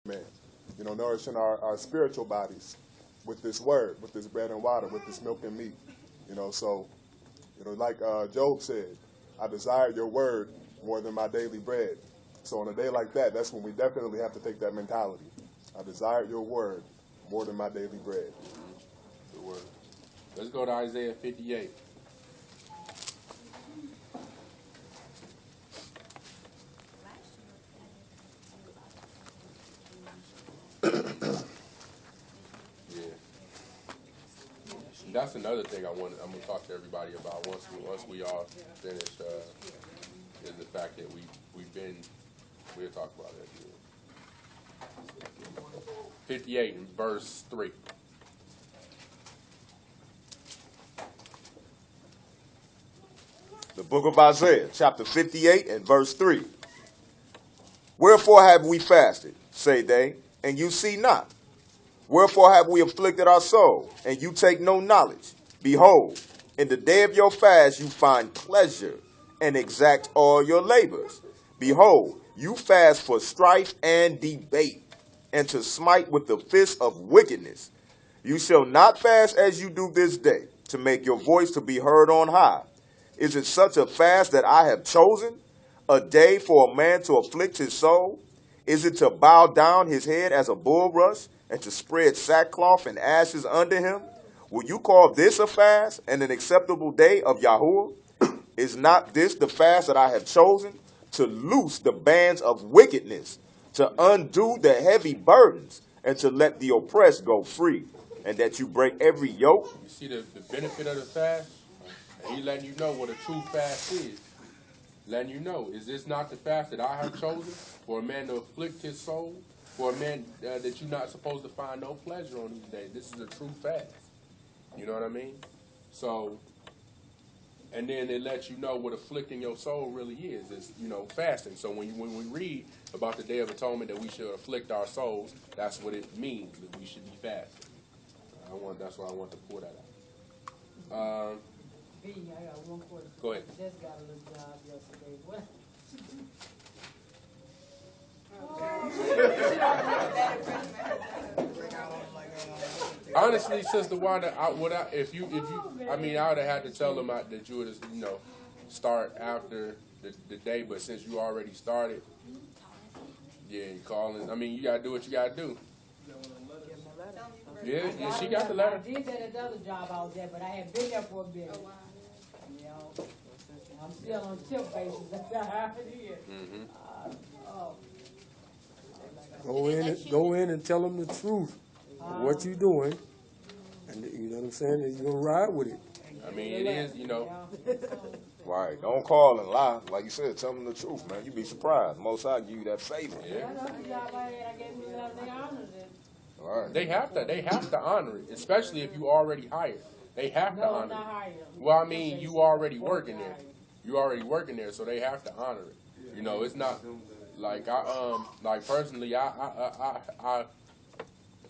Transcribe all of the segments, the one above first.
Man, nourishing our spiritual bodies with this word, with this bread and water, with this milk and meat. So, like Job said, I desire your word more than my daily bread. So on a day like that, that's when we definitely have to take that mentality. I desire your word more than my daily bread. Good word. Let's go to Isaiah 58. That's another thing I'm going to talk to everybody about once we all finish is the fact that we'll talk about it. 58 and verse 3. The book of Isaiah, chapter 58 and verse 3. Wherefore have we fasted, say they, and you see not? Wherefore have we afflicted our soul, and you take no knowledge? Behold, in the day of your fast you find pleasure, and exact all your labors. Behold, you fast for strife and debate, and to smite with the fist of wickedness. You shall not fast as you do this day, to make your voice to be heard on high. Is it such a fast that I have chosen? A day for a man to afflict his soul? Is it to bow down his head as a bulrush, and to spread sackcloth and ashes under him? Will you call this a fast and an acceptable day of Yahuwah? Is not this the fast that I have chosen? To loose the bands of wickedness, to undo the heavy burdens, and to let the oppressed go free, and that you break every yoke. You see the benefit of the fast? And he letting you know what a true fast is. Letting you know, is this not the fast that I have chosen for a man to afflict his soul? For a man that you're not supposed to find no pleasure on these days. This is a true fast. You know what I mean? So, and then it lets you know what afflicting your soul really is. It's, fasting. So when we read about the Day of Atonement that we should afflict our souls, that's what it means, that we should be fasting. That's why I want to pull that out. I got one question. Go ahead. Just got a little job yesterday. What? Honestly, Sister Wanda, I would have had to tell them that you would, start after the day. But since you already started, yeah, you calling. I mean, you gotta do what you gotta do. Yeah, she got the letter. I did that at the other job I was at, but I had been there for a bit. I'm still on tip basis. That's how it is. Go in and tell them the truth of what you're doing, and you know what I'm saying. And you're gonna ride with it. I mean, it is, Right. Don't call and lie. Like you said, tell them the truth, man. You'd be surprised. Most High give you that favor. Yeah. That other job I had, I gave me the letter. They honored it. Right. They have to honor it, especially if you already hired. They have to honor No, not it. hired. Well, I mean, you already working there. You already working there, so they have to honor it. It's not like like personally, I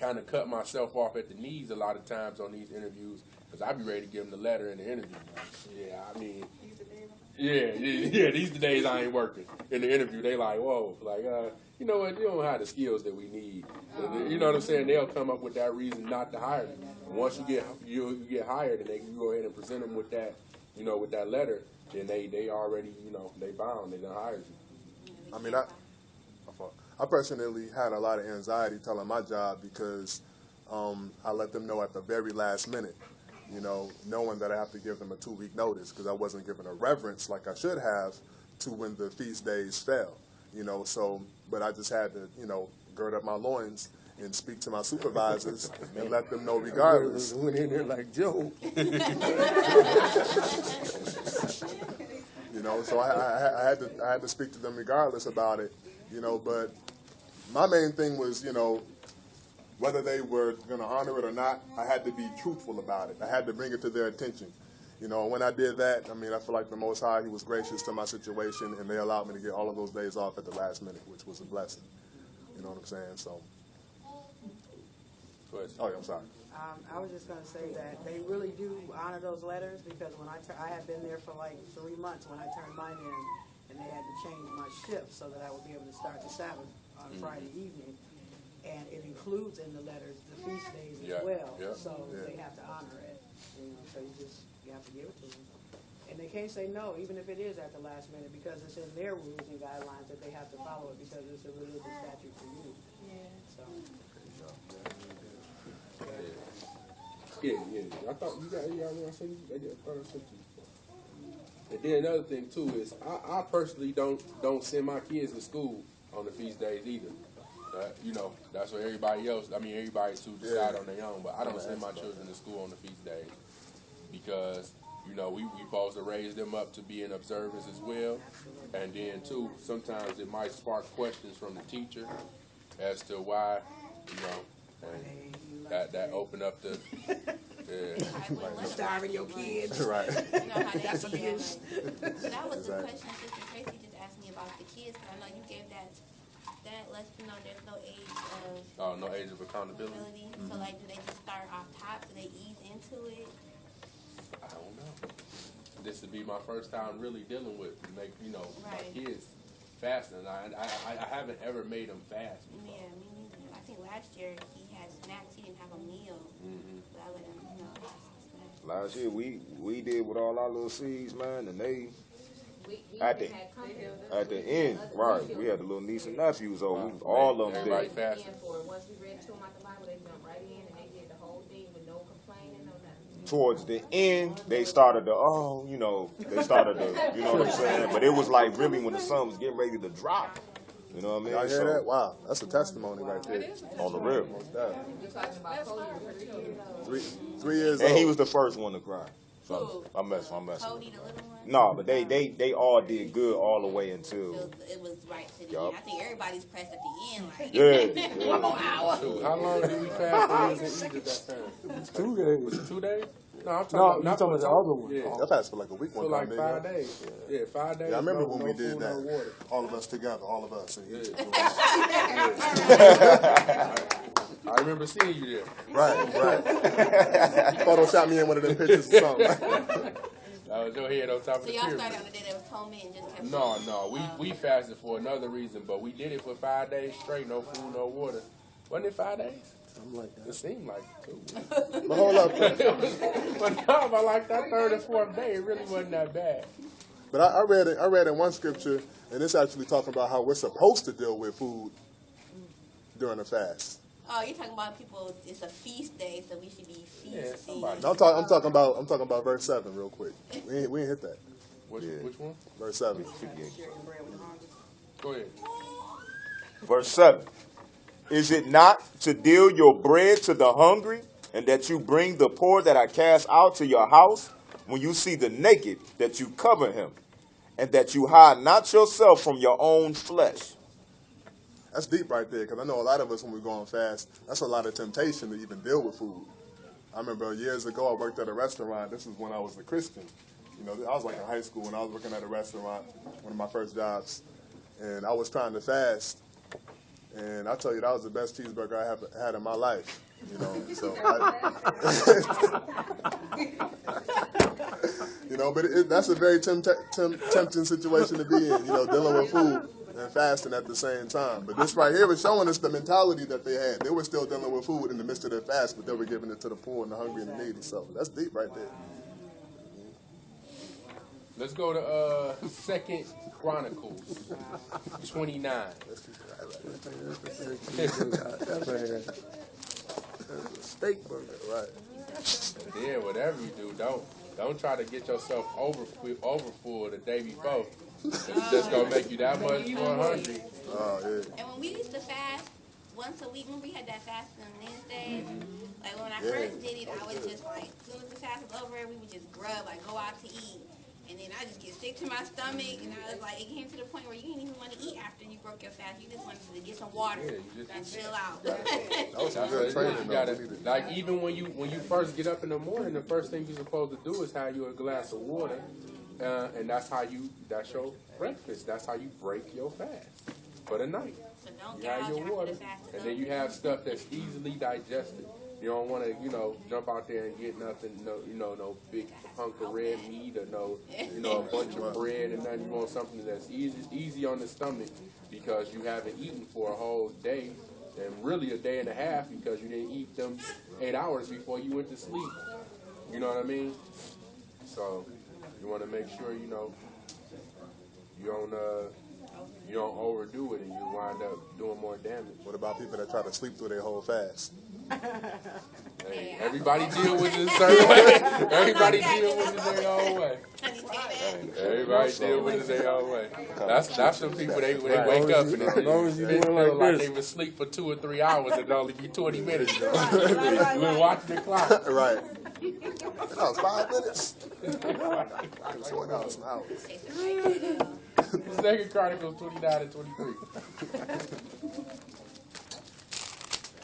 kind of cut myself off at the knees a lot of times on these interviews because I be ready to give them the letter in the interview. Yeah, I mean, yeah. These the days I ain't working in the interview. They like, whoa, like, you know what? You don't have the skills that we need. You know what I'm saying? They'll come up with that reason not to hire me. Once you get hired, and you go ahead and present them with that, with that letter, then they already, they bound. They done hired you. I mean, I personally had a lot of anxiety telling my job because I let them know at the very last minute, knowing that I have to give them a 2-week notice because I wasn't given a reverence like I should have to when the feast days fell, but I just had to, gird up my loins and speak to my supervisors and let them know regardless. Went in there like Joe. So I had to speak to them regardless about it, but my main thing was, whether they were going to honor it or not, I had to be truthful about it. I had to bring it to their attention. When I did that, I mean, I feel like the Most High, He was gracious to my situation, and they allowed me to get all of those days off at the last minute, which was a blessing. You know what I'm saying? So. Go ahead. Oh, yeah, I'm sorry. I was just going to say that they really do honor those letters because when I had been there for like 3 months when I turned mine in, and they had to change my shift so that I would be able to start the Sabbath on Friday evening. includes in the letters the feast days Yeah, as well. yeah. So they have to honor it. So you have to give it to them. And they can't say no, even if it is at the last minute, because it's in their rules and guidelines that they have to follow it because it's a religious statute for you. So Yeah. I thought you got when I sent you. I thought I sent you. And then another thing too is I personally don't send my kids to school on the feast days either. That's what everybody else. I mean, everybody to decide on their own. But I don't send my children to school on the feast days because we supposed to raise them up to be in observance as well. And then too, sometimes it might spark questions from the teacher as to why, and that open up the. starving your kids. Right. That's abuse. So that was the Exactly. question Sister Tracy just asked me about the kids, because I know you gave that lets you know there's no age of No age of accountability. ability. So like, do they just start off top? Do they ease into it? I don't know. This would be my first time really dealing with my kids fasting. I haven't ever made them fast before. Yeah, me neither. I think last year he had snacks. He didn't have a meal, but I let him have some snacks. Last year we did with all our little seeds, man, and they at the end, right? We had the little niece and nephews, so all of them Everybody did. fasted. Once we read to them out the Bible, they jumped right in and they did the whole thing with no complaining, no nothing. Towards the end, they started to, they started to, you know what I'm saying? But it was like really when the sun was getting ready to drop. You know what I mean? Y'all hear that? Wow, that's a testimony right there. On the real. You're talking about Cody was 3 years old. 3 years And old. he was the first one to cry. So Who? I'm messing Cody, with the him. little one? No, but they all did good all the way until. It was right to the Yup. end. I think everybody's pressed at the end. Like, Yeah. one more hour. Shoot, how long did we fast when we was in Egypt that time? It's 2 days. Was it 2 days? No, I'm talking No, about you not talking about for the other one. Yeah, That passed for like a week for one like time. 5 days. Yeah, 5 days. Yeah, I remember when no we did food, that. No water. All of us together, all of us. And I remember seeing you there. right. Photoshop me in one of them pictures or something. That was your head on top of So the y'all pyramid. started on the day of atonement and just kept No, we fasted for another reason, but we did it for 5 days straight, no food, no water. Wasn't it 5 days? Something like It that. seemed like 2. But hold up. But no, but like that 3rd and 4th day, it really wasn't that bad. But I read in one scripture, and it's actually talking about how we're supposed to deal with food during the fast. Oh, you're talking about people. It's a feast day, so we should be feasting. somebody- No, I'm talking about verse 7 real quick. We ain't hit that. Which one? Verse 7. Go ahead. Verse 7. Is it not to deal your bread to the hungry, and that you bring the poor that I cast out to your house? When you see the naked, that you cover him, and that you hide not yourself from your own flesh. That's deep right there, because I know a lot of us, when we're going fast, that's a lot of temptation to even deal with food. I remember years ago, I worked at a restaurant. This was when I was a Christian. I was like in high school, and I was working at a restaurant, one of my first jobs, and I was trying to fast. And I tell you, that was the best cheeseburger I have had in my life. So but that's a very tempting situation to be in. Dealing with food and fasting at the same time. But this right here is showing us the mentality that they had. They were still dealing with food in the midst of their fast, but they were giving it to the poor and the hungry and the needy. So that's deep right there. Let's go to 2 Chronicles 29. Ever had. That's a steak burger. Right. Yeah, whatever you do, don't try to get yourself overfull the day before. It's just gonna make you that much more hungry. Oh, yeah. And when we used to fast once a week, remember we had that fast on Wednesdays? Like when I first did it, I would just like, as soon as the fast was over, we would just grub, like go out to eat. And then I just get sick to my stomach, and I was like, it came to the point where you didn't even want to eat after you broke your fast. You just wanted to get some water and chill out. That was some That's good what training, you though. gotta, We needed. like even when you first get up in the morning, the first thing you're supposed to do is have you a glass of water, and that's your breakfast. That's how you break your fast for the night. So don't You have gouge your after water, the fast is and then you over. have stuff that's easily digested. You don't want to, jump out there and get nothing, no big hunk of red meat or a bunch of bread and nothing. You want something that's easy on the stomach because you haven't eaten for a whole day and really a day and a half because you didn't eat them 8 hours before you went to sleep. You know what I mean? So you want to make sure you know you don't overdo it and you wind up doing more damage. What about people that try to sleep through their whole fast? Hey, everybody deal with it a certain way. Everybody deal with it their own way. Everybody deal with it their own way. That's the people they wake up and as long as you it doing feel like like this. they was asleep for 2 or 3 hours and only be 20 minutes. You been watching the clock. Right. That was 5 minutes. I could swear that was some hours. Second Chronicles 29 and 23.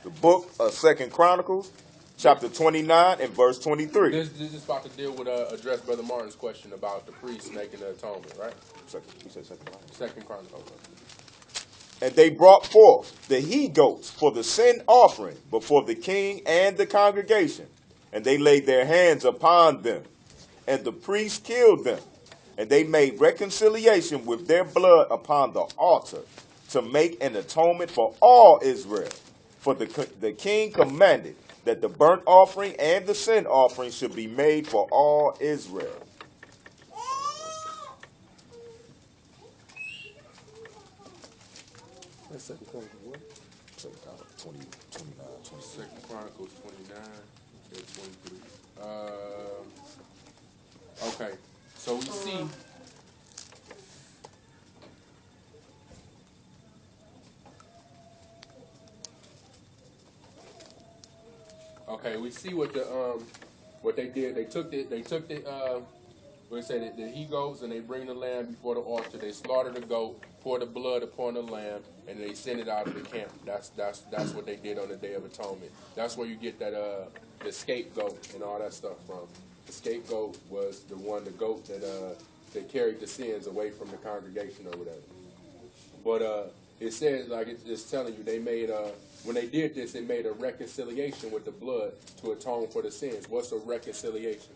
The book of Second Chronicles, chapter 29 and verse 23. This is about to deal with address Brother Martin's question about the priest making the atonement, right? You said Second Chronicles. Second Chronicles. And they brought forth the he-goats for the sin offering before the king and the congregation. And they laid their hands upon them. And the priests killed them. And they made reconciliation with their blood upon the altar to make an atonement for all Israel. For the king commanded that the burnt offering and the sin offering should be made for all Israel. That's Second Chronicles what? Second Chronicles 20, 29, 20. Second Chronicles 29 and 23. Okay, so we see. Okay, we see what they did. They took what it said, the he goats and they bring the lamb before the altar. They slaughter the goat, pour the blood upon the lamb, and they send it out of the camp. That's what they did on the Day of Atonement. That's where you get that the scapegoat and all that stuff from. The scapegoat was the goat that carried the sins away from the congregation or whatever. But it says, like it's telling you, they made when they did this, it made a reconciliation with the blood to atone for the sins. What's a reconciliation?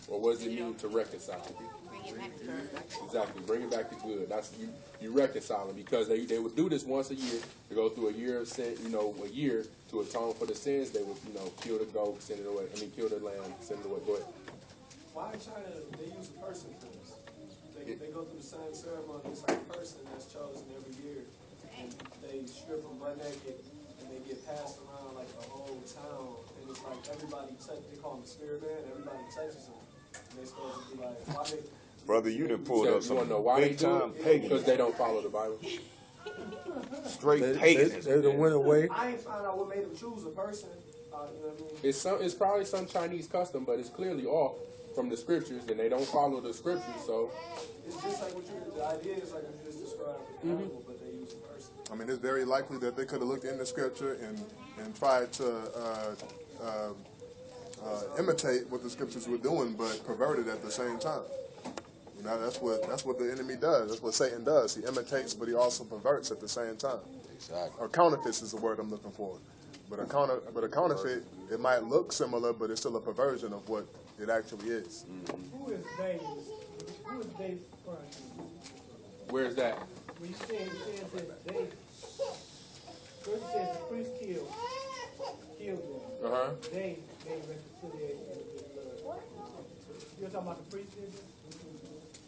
Or what does it mean to reconcile? Bring it back to good. Exactly, bring it back to good. That's you reconcile them because they would do this once a year to go through a year of sin, a year to atone for the sins. They would, kill the goat, send it away. Kill the lamb, send it away. Go ahead. Why in China they use a person for this? They go through the same ceremony. It's like a person that's chosen every year, and they strip them butt naked, and they get passed around like the whole town. And it's like everybody they call them the spirit man. Everybody touches them, and they're supposed to be like, why they? Brother, you done pulled up You some want to know why they do big-time it? paganism. Because they don't follow the Bible. Straight paganism. They done went away. I ain't found out what made them choose a person. You know what I mean? It's probably some Chinese custom, but it's clearly off from the scriptures, and they don't follow the scriptures. So It's just like the idea is like what you just described with the animal, but they use a person. I mean, it's very likely that they could have looked in the scripture and tried to imitate what the scriptures were doing, but perverted at the same time. That's what the enemy does. That's what Satan does. He imitates, but he also perverts at the same time. Exactly. Or counterfeits is the word I'm looking for. But a counterfeit, it might look similar, but it's still a perversion of what it actually is. Who is David? Who is David referring to? where's that? When you say it says that David, first it says the priest killed them. They made reconciliation with the blood. You're talking about the priest did this?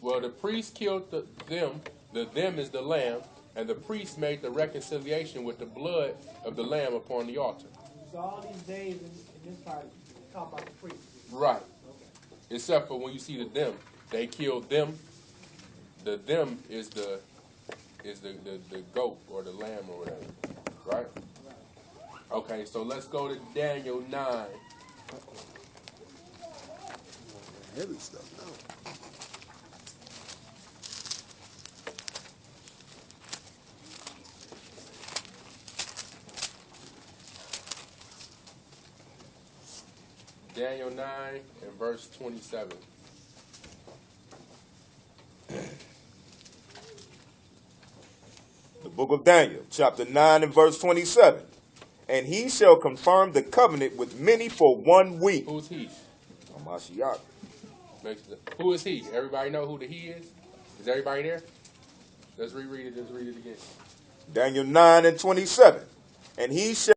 Well, the priest killed them. The them is the lamb, and the priest made the reconciliation with the blood of the lamb upon the altar. So all these days in this part talk about the priest. Right. Okay. Except for when you see the them, they killed them. The them is the goat or the lamb or whatever. Right? Okay, so let's go to Daniel 9. Heavy stuff now. Daniel 9 and verse 27. The book of Daniel, chapter 9 and verse 27. And he shall confirm the covenant with many for 1 week. Who's he? Hamashiach. Who is he? Everybody know who the he is? Is everybody there? Let's reread it. Let's read it again. Daniel 9 and 27. and he shall